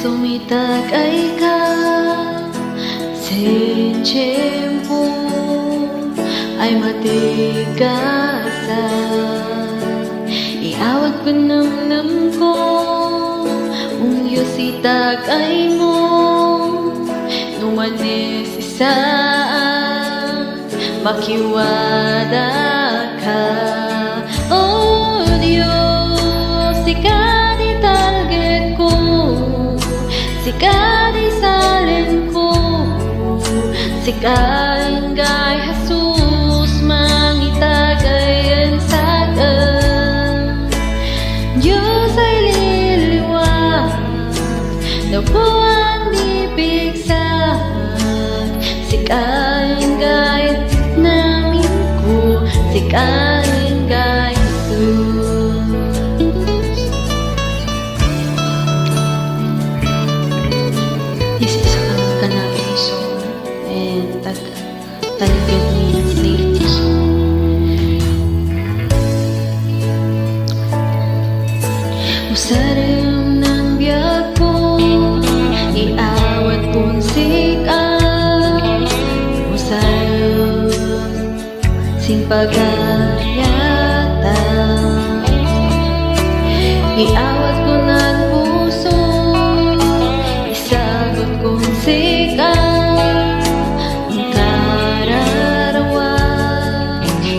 Sumitagay ka sa tiyempo ay matigasan. Iawat ko namnam ko unyo si tagay mo numanis isaan makiwala ka. Oh Diyos, ikaw di target ko, ikaw di salin ko, ikaw kay Jesus mangitagayan sa akin. Diyos ay liliwanag na buwan di bigsak, sikain kay namin ko, sikain kay Jesus. This is a Canadian song, and that means safety. Usarim ng biyag ko, iawat kong sikat. Usarim sing pagayata, iawat ko ng puso, isagot kong sikat. Ang kararawan,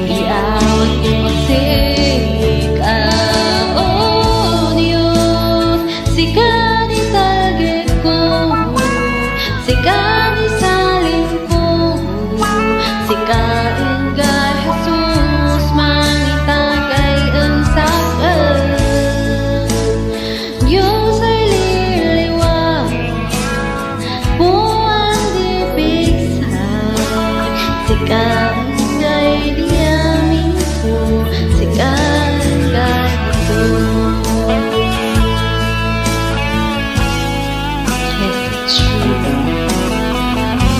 iawat kong sikat. Oh Diyos, sikat di target ko, sikat di salin ko, sikain kay Jesus mangitagay ang sakan. Diyos ay liliwanag, buwan di bigsak, sikain kay diyamin ko, sikain kay Jesus. Yes, it's true.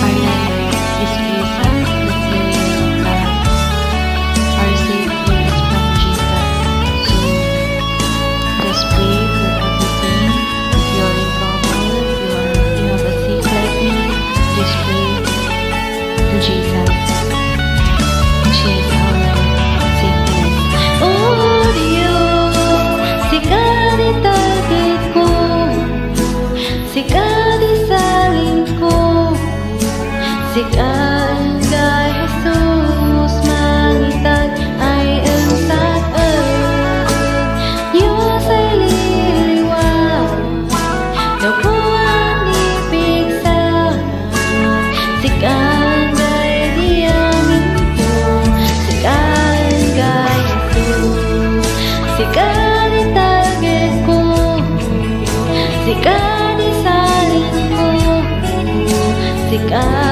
Our life is Jesus, the glory of God. Our Savior is from Jesus. So just pray for everything. If you're in trouble, you have a sick like me, just pray to Jesus. She is our sickness. Oh Diyos, sikat di target ko, sikat di salin ko, sikain kay Jesus mangitag ay ang sakan. Diyos ay liliwanag na buwan di bigsak, sikain kay diyamin ko, sikain kay Jesus. Sikat di target ko, sikat di salin ko, sikat